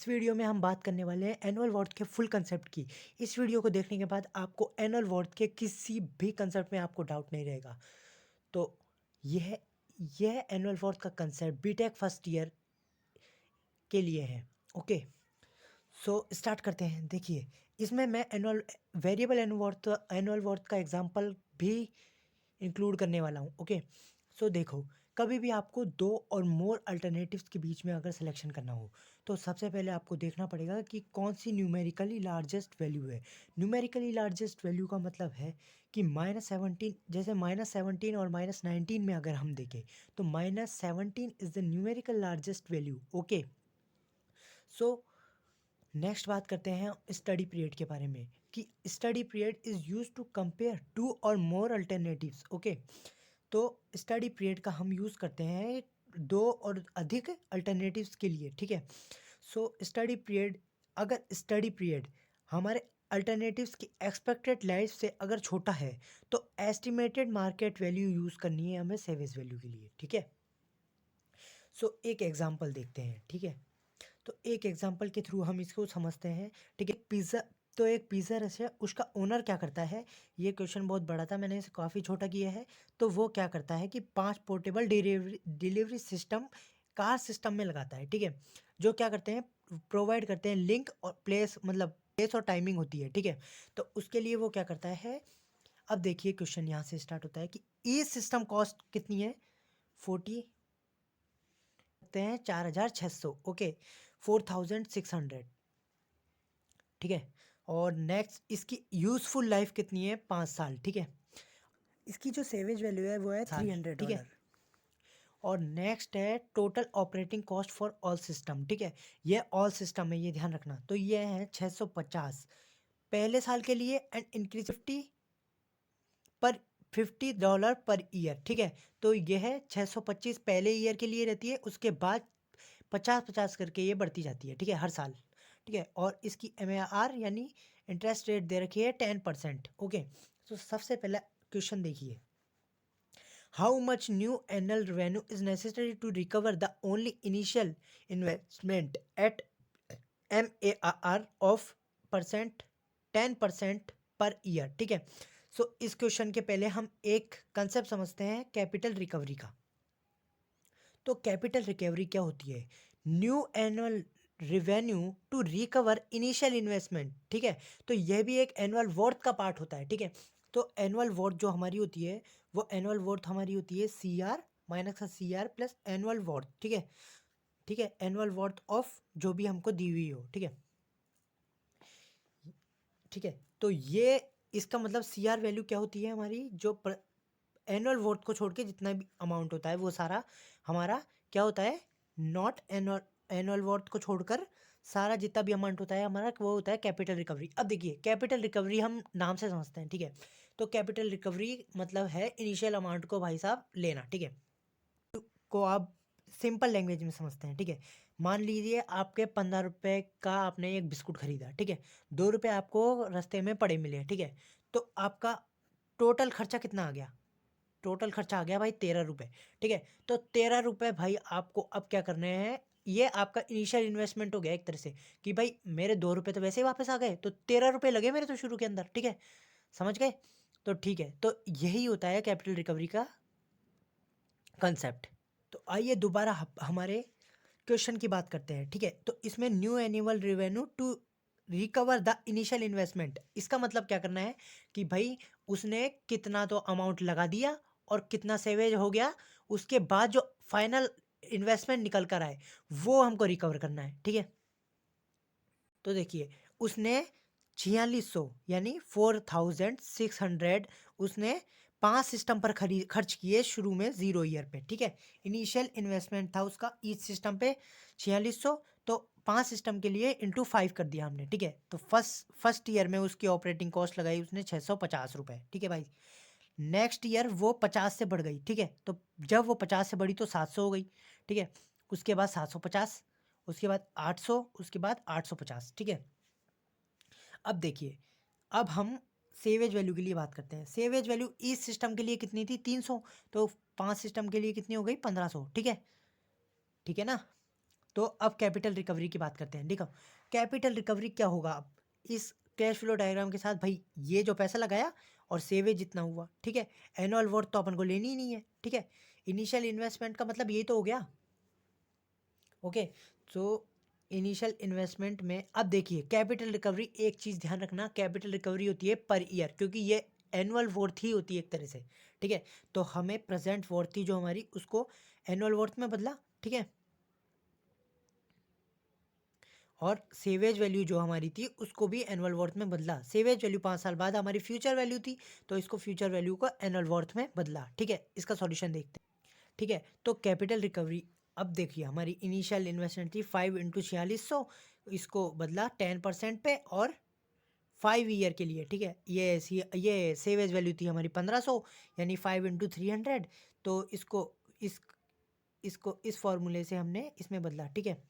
इस वीडियो में हम बात करने वाले हैं एनुअल वॉर्थ के फुल कंसेप्ट की। इस वीडियो को देखने के बाद आपको एनुअल वॉर्थ के किसी भी कंसेप्ट में आपको डाउट नहीं रहेगा। तो यह यह एनुअल वॉर्थ का कंसेप्ट बीटेक फर्स्ट ईयर के लिए है। ओके, सो स्टार्ट करते हैं। देखिए, इसमें मैं वेरिएबल एनुअल वॉर्थ का एग्जांपल भी इंक्लूड करने वाला हूँ। ओके, सो देखो, कभी भी आपको दो और मोर अल्टरनेटिव्स के बीच में अगर सिलेक्शन करना हो तो सबसे पहले आपको देखना पड़ेगा कि कौन सी न्यूमेरिकली लार्जेस्ट वैल्यू है। न्यूमेरिकली लार्जेस्ट वैल्यू का मतलब है कि -17, जैसे -17 और -19 में अगर हम देखें तो -17 is the numerical largest value. Okay, so next बात करते हैं स्टडी पीरियड के बारे में कि study period is use to compare two और मोर अल्टरनेटिव्स। ओके, तो स्टडी पीरियड का हम यूज़ करते हैं दो और अधिक अल्टरनेटिव्स के लिए। ठीक है, सो स्टडी पीरियड हमारे अल्टरनेटिव्स की एक्सपेक्टेड लाइफ से अगर छोटा है तो एस्टिमेटेड मार्केट वैल्यू यूज़ करनी है हमें सेवेज वैल्यू के लिए। ठीक है, सो एक एग्जांपल देखते हैं। ठीक है, तो एक एग्जांपल के थ्रू हम इसको समझते हैं। ठीक है, एक पिज़्ज़ा रेस्टोरेंट, उसका ओनर क्या करता है। ये क्वेश्चन बहुत बड़ा था, मैंने इसे काफ़ी छोटा किया है। तो वो क्या करता है कि 5 portable delivery system car system में लगाता है। ठीक है, जो क्या करते हैं, प्रोवाइड करते हैं लिंक और प्लेस, मतलब प्लेस और टाइमिंग होती है। ठीक है, तो उसके लिए वो क्या करता है। अब देखिए, क्वेश्चन यहाँ से स्टार्ट होता है कि ई सिस्टम कॉस्ट कितनी है। 40 सकते हैं 4600। ओके, 4600। ठीक है, और नेक्स्ट इसकी यूजफुल लाइफ कितनी है, 5 साल। ठीक है, इसकी जो सेवेज वैल्यू है वो है साल। 300 ठीक है, डॉलर। और नेक्स्ट है total operating cost for all system. ठीक है, ये ऑल सिस्टम है, ये ध्यान रखना। तो ये है 650 पहले साल के लिए एंड इंक्रीज पर $50 पर ईयर। ठीक है, तो ये है 625 पहले ईयर के लिए रहती है, उसके बाद 50-50 करके ये बढ़ती जाती है। ठीक है, हर साल। ठीक है, और इसकी MAR यानी इंटरेस्ट रेट दे रखी है 10%। ओके, तो सबसे पहला क्वेश्चन देखिए, how much new annual revenue is necessary to recover the only initial investment at MAR of percent 10% per year. ठीक है, सो इस क्वेश्चन के पहले हम एक कंसेप्ट समझते हैं कैपिटल रिकवरी का। तो कैपिटल रिकवरी क्या होती है, new annual revenue to recover initial investment. ठीक है, तो यह भी एक एनुअल वर्थ का पार्ट होता है। ठीक है, तो एनुअल वर्थ जो हमारी होती है वो एनुअल वर्थ हमारी होती है CR माइनस का CR प्लस एनुअल वर्थ। ठीक है, ठीक है, एनुअल वर्थ ऑफ जो भी हमको दी हुई हो। ठीक है, ठीक है, तो ये इसका मतलब CR वैल्यू क्या होती है हमारी, जो एनुअल वर्थ को छोड़ के जितना भी अमाउंट होता है वो सारा हमारा क्या होता है, नॉट एनुअल वर्थ को छोड़कर सारा जितना भी अमाउंट होता है हमारा वो होता है कैपिटल रिकवरी। अब देखिए, कैपिटल रिकवरी हम नाम से समझते हैं। ठीक है, तो कैपिटल रिकवरी मतलब है इनिशियल अमाउंट को भाई साहब लेना। ठीक है, को आप सिंपल लैंग्वेज में समझते हैं। ठीक है, मान लीजिए आपके 15 रुपए का आपने एक बिस्कुट खरीदा। ठीक है, 2 रुपये आपको रास्ते में पड़े मिले। ठीक है, तो आपका टोटल खर्चा कितना आ गया, टोटल खर्चा आ गया भाई 13 रुपये। ठीक है, तो 13 रुपये भाई आपको अब क्या करने हैं, ये आपका इनिशियल इन्वेस्टमेंट हो गया एक तरह से कि भाई मेरे 2 रुपये तो वैसे ही वापस आ गए, तो 13 रुपये लगे मेरे तो शुरू के अंदर। ठीक है, समझ गए। तो ठीक है, तो यही होता है कैपिटल रिकवरी का कंसेप्ट। तो आइए दोबारा हमारे क्वेश्चन की बात करते हैं। ठीक है, तो इसमें new annual revenue to recover the initial investment, इसका मतलब क्या करना है कि भाई उसने कितना तो अमाउंट लगा दिया और कितना सेवेज हो गया, उसके बाद जो फाइनल इन्वेस्टमेंट निकल कर आए वो हमको रिकवर करना है। ठीक है, तो देखिए, उसने 4600 यानी 4600 उसने 5 सिस्टम पर खर्च किए शुरू में 0 ईयर पे। ठीक है, इनिशियल इन्वेस्टमेंट था उसका ईच सिस्टम पे 4600, तो 5 सिस्टम के लिए इंटू 5 कर दिया हमने। ठीक है, तो फर्स्ट ईयर में उसकी ऑपरेटिंग कॉस्ट लगाई उसने 650 रुपये। ठीक है भाई, नेक्स्ट ईयर वो 50 से बढ़ गई। ठीक है, तो जब वो 50 से बढ़ी तो 700 हो गई। ठीक है, उसके बाद 750, उसके बाद 800, उसके बाद 850। ठीक है, अब देखिए, अब हम सेवेज वैल्यू के लिए बात करते हैं। सेवेज वैल्यू इस सिस्टम के लिए कितनी थी, 300, तो 5 सिस्टम के लिए कितनी हो गई, 1500। ठीक है, ठीक है ना। तो अब कैपिटल रिकवरी की बात करते हैं। देखो कैपिटल रिकवरी क्या होगा अब इस कैश फ्लो डायग्राम के साथ, भाई ये जो पैसा लगाया और सेवेज जितना हुआ, ठीक है। एनुअल वर्थ तो अपन को लेनी ही नहीं है, ठीक है। इनिशियल इन्वेस्टमेंट का मतलब ये तो हो गया, ओके। तो इनिशियल इन्वेस्टमेंट में अब देखिए कैपिटल रिकवरी, एक चीज़ ध्यान रखना, कैपिटल रिकवरी होती है पर ईयर, क्योंकि ये एनुअल वर्थ ही होती है एक तरह से, ठीक है। तो हमें प्रेजेंट वर्थ थी जो हमारी, उसको एनुअल वर्थ में बदला, ठीक है। और सेवेज वैल्यू जो हमारी थी उसको भी एनुअल वर्थ में बदला। सेवेज वैल्यू 5 साल बाद हमारी फ्यूचर वैल्यू थी, तो इसको फ्यूचर वैल्यू को एनुअल वर्थ में बदला, ठीक है। इसका सॉल्यूशन देखते हैं, ठीक है। तो कैपिटल रिकवरी, अब देखिए हमारी इनिशियल इन्वेस्टमेंट थी 5 × 4600, इसको बदला 10% पे और 5 ईयर के लिए, ठीक है। ये सेवेज वैल्यू थी हमारी 1500, यानी 5 × 300। तो इसको इस फॉर्मूले से हमने इसमें बदला, ठीक है।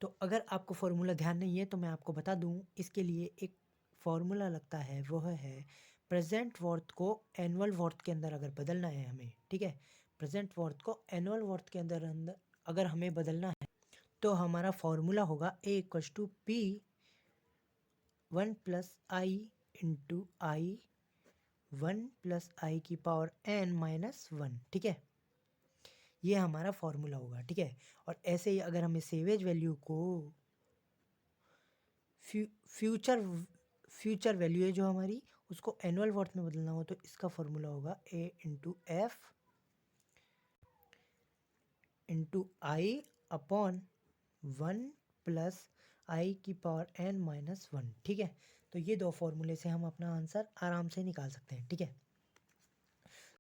तो अगर आपको फॉर्मूला ध्यान नहीं है तो मैं आपको बता दूं, इसके लिए एक फॉर्मूला लगता है, वह है प्रेजेंट वर्थ को एनुअल वर्थ के अंदर अगर बदलना है हमें, ठीक है। प्रेजेंट वर्थ को एनुअल वर्थ के अंदर अंदर अगर हमें बदलना है तो हमारा फॉर्मूला होगा A = P 1 + I × I 1 + I⁻n−1, ठीक है। ये हमारा फॉर्मूला होगा, ठीक है। और ऐसे ही अगर हमें सेवेज वैल्यू को फ्यूचर फ्यूचर वैल्यू है जो हमारी, उसको एनुअल वर्थ में बदलना हो तो इसका फॉर्मूला होगा A × F/1 + I⁻n−1, ठीक है। तो ये दो फॉर्मूले से हम अपना आंसर आराम से निकाल सकते हैं, ठीक है।